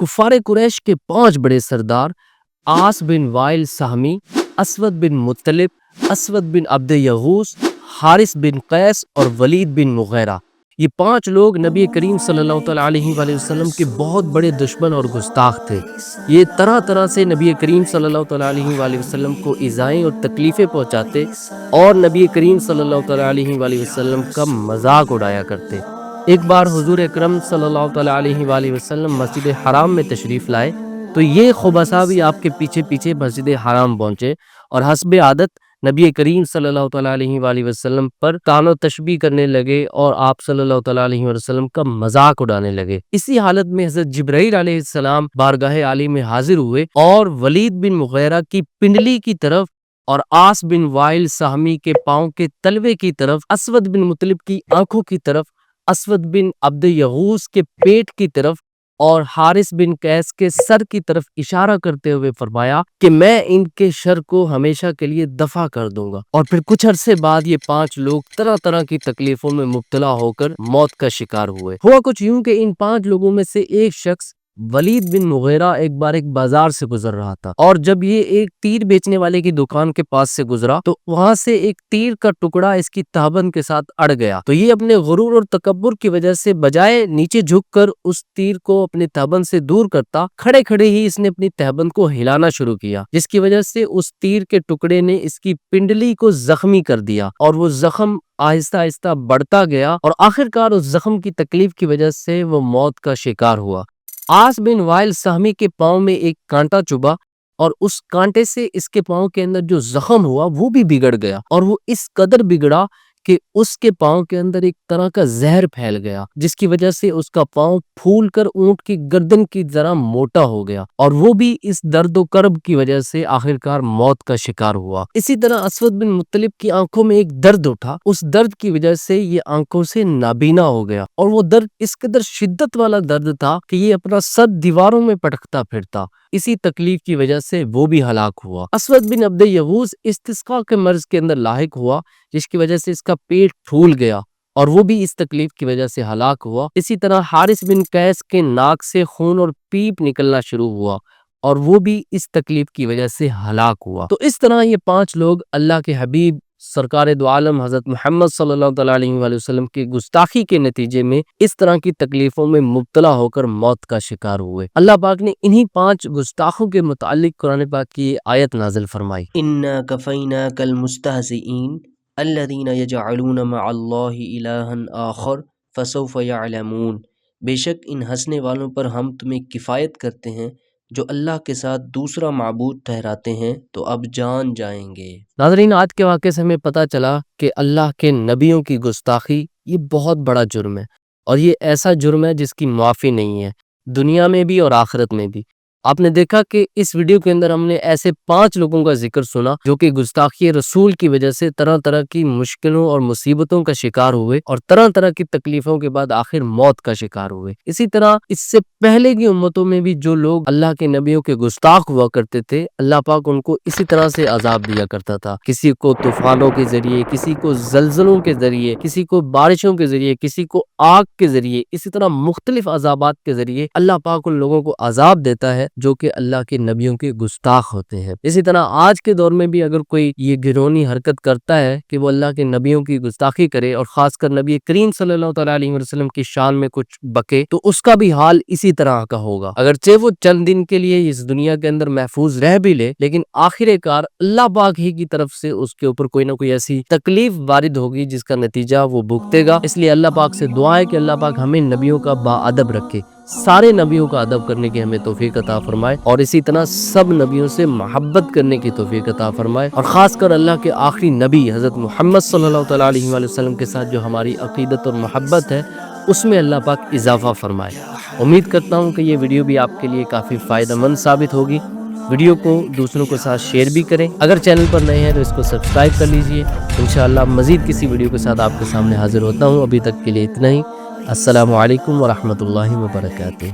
کفار قریش کے 5 بڑے سردار عاص بن وائل سہمی، اسود بن مطلب، اسود بن عبد یغوث، حارث بن قیس اور ولید بن مغیرہ، یہ 5 لوگ نبی کریم صلی اللہ تعالیٰ علیہ وآلہ وسلم کے بہت بڑے دشمن اور گستاخ تھے۔ یہ طرح طرح سے نبی کریم صلی اللہ تعالیٰ علیہ وآلہ وسلم کو ایذائیں اور تکلیفیں پہنچاتے اور نبی کریم صلی اللہ تعالیٰ علیہ وآلہ وسلم کا مذاق اڑایا کرتے۔ ایک بار حضور اکرم صلی اللہ تعالیٰ علیہ وآلہ وسلم مسجد حرام میں تشریف لائے تو یہ خبثاء بھی آپ کے پیچھے پیچھے مسجد حرام پہنچے اور حسب عادت نبی کریم صلی اللہ تعالیٰ علیہ وآلہ وسلم پر طعن و تشبیہ کرنے لگے اور آپ صلی اللہ تعالیٰ علیہ وسلم کا مذاق اڑانے لگے۔ اسی حالت میں حضرت جبرائیل علیہ السلام بارگاہ عالی میں حاضر ہوئے اور ولید بن مغیرہ کی پنڈلی کی طرف اور عاص بن وائل سہمی کے پاؤں کے تلوے کی طرف، اسود بن مطلب کی آنکھوں کی طرف، اسود بن عبد یغوث کے پیٹ کی طرف اور حارث بن قیس کے سر کی طرف اشارہ کرتے ہوئے فرمایا کہ میں ان کے شر کو ہمیشہ کے لیے دفع کر دوں گا۔ اور پھر کچھ عرصے بعد یہ 5 لوگ طرح طرح کی تکلیفوں میں مبتلا ہو کر موت کا شکار ہوئے۔ ہوا کچھ یوں کہ ان 5 لوگوں میں سے ایک شخص ولید بن مغیرہ ایک بار ایک بازار سے گزر رہا تھا اور جب یہ ایک تیر بیچنے والے کی دکان کے پاس سے گزرا تو وہاں سے ایک تیر کا ٹکڑا اس کی تہبند کے ساتھ اڑ گیا، تو یہ اپنے غرور اور تکبر کی وجہ سے بجائے نیچے جھک کر اس تیر کو اپنے تہبند سے دور کرتا، کھڑے کھڑے ہی اس نے اپنی تہبند کو ہلانا شروع کیا، جس کی وجہ سے اس تیر کے ٹکڑے نے اس کی پنڈلی کو زخمی کر دیا اور وہ زخم آہستہ آہستہ بڑھتا گیا اور آخرکار اس زخم کی تکلیف کی وجہ سے وہ موت کا شکار ہوا۔ عاص بن وائل سہمی کے پاؤں میں ایک کانٹا چبھا اور اس کانٹے سے اس کے پاؤں کے اندر جو زخم ہوا وہ بھی بگڑ گیا اور وہ اس قدر بگڑا کہ اس کے پاؤں کے اندر ایک طرح کا زہر پھیل گیا، جس کی وجہ سے اس کا پاؤں پھول کر اونٹ کی گردن کی طرح موٹا ہو گیا اور وہ بھی اس درد و کرب کی وجہ سے آخرکار موت کا شکار ہوا۔ اسی طرح اسود بن مطلب کی آنکھوں میں ایک درد اٹھا، اس درد کی وجہ سے یہ آنکھوں سے نابینا ہو گیا اور وہ درد اس قدر شدت والا درد تھا کہ یہ اپنا سر دیواروں میں پٹکتا پھرتا، اسی تکلیف کی وجہ سے وہ بھی ہلاک ہوا۔ اسود بن عبد یغوث استسقاء کے مرض کے اندر لاحق ہوا، جس کی وجہ سے اس کا پیٹ پھول گیا اور وہ بھی اس تکلیف کی وجہ سے ہلاک ہوا۔ اسی طرح حارث بن قیس کے ناک سے خون اور پیپ نکلنا شروع ہوا اور وہ بھی اس تکلیف کی وجہ سے ہلاک ہوا۔ تو اس طرح یہ 5 لوگ اللہ کے حبیب سرکار دو عالم حضرت محمد صلی اللہ تعالیٰ علیہ وآلہ وسلم کی گستاخی کے نتیجے میں اس طرح کی تکلیفوں میں مبتلا ہو کر موت کا شکار ہوئے۔ اللہ پاک نے انہی 5 گستاخوں کے متعلق قرآن پاک کی آیت نازل فرمائی، اِنَّا كَفَيْنَاكَ الْمُسْتَهْزِئِينَ الَّذِينَ يَجْعَلُونَ مَعَ اللَّهِ إِلَٰهًا آخَرَ فَسَوْفَ يَعْلَمُونَ، بے شک ان ہنسنے والوں پر ہم تمہیں کفایت کرتے ہیں جو اللہ کے ساتھ دوسرا معبود ٹھہراتے ہیں تو اب جان جائیں گے۔ ناظرین، آج کے واقعے سے ہمیں پتہ چلا کہ اللہ کے نبیوں کی گستاخی یہ بہت بڑا جرم ہے اور یہ ایسا جرم ہے جس کی معافی نہیں ہے، دنیا میں بھی اور آخرت میں بھی۔ آپ نے دیکھا کہ اس ویڈیو کے اندر ہم نے ایسے 5 لوگوں کا ذکر سنا جو کہ گستاخی رسول کی وجہ سے طرح طرح کی مشکلوں اور مصیبتوں کا شکار ہوئے اور طرح طرح کی تکلیفوں کے بعد آخر موت کا شکار ہوئے۔ اسی طرح اس سے پہلے کی امتوں میں بھی جو لوگ اللہ کے نبیوں کے گستاخ ہوا کرتے تھے، اللہ پاک ان کو اسی طرح سے عذاب دیا کرتا تھا، کسی کو طوفانوں کے ذریعے، کسی کو زلزلوں کے ذریعے، کسی کو بارشوں کے ذریعے، کسی کو آگ کے ذریعے، اسی طرح مختلف عذابات کے ذریعے اللہ پاک ان لوگوں کو عذاب دیتا ہے جو کہ اللہ کے نبیوں کے گستاخ ہوتے ہیں۔ اسی طرح آج کے دور میں بھی اگر کوئی یہ گھرونی حرکت کرتا ہے کہ وہ اللہ کے نبیوں کی گستاخی کرے اور خاص کر نبی کریم صلی اللہ تعالیٰ علیہ وسلم کی شان میں کچھ بکے، تو اس کا بھی حال اسی طرح کا ہوگا۔ اگرچہ وہ چند دن کے لیے اس دنیا کے اندر محفوظ رہ بھی لے، لیکن آخر کار اللہ پاک ہی کی طرف سے اس کے اوپر کوئی نہ کوئی ایسی تکلیف وارد ہوگی جس کا نتیجہ وہ بھگتے گا۔ اس لیے اللہ پاک سے دعا ہے کہ اللہ پاک ہمیں نبیوں کا باادب رکھے، سارے نبیوں کا ادب کرنے کی ہمیں توفیق عطا فرمائے اور اسی طرح سب نبیوں سے محبت کرنے کی توفیق عطا فرمائے، اور خاص کر اللہ کے آخری نبی حضرت محمد صلی اللہ تعالیٰ علیہ وآلہ وسلم کے ساتھ جو ہماری عقیدت اور محبت ہے اس میں اللہ پاک اضافہ فرمائے۔ امید کرتا ہوں کہ یہ ویڈیو بھی آپ کے لیے کافی فائدہ مند ثابت ہوگی۔ ویڈیو کو دوسروں کے ساتھ شیئر بھی کریں، اگر چینل پر نئے ہیں تو اس کو سبسکرائب کر لیجئے۔ انشاءاللہ مزید کسی ویڈیو کے ساتھ آپ کے سامنے حاضر ہوتا ہوں۔ ابھی تک کے لیے اتنا ہی۔ السلام علیکم ورحمۃ اللہ وبرکاتہ۔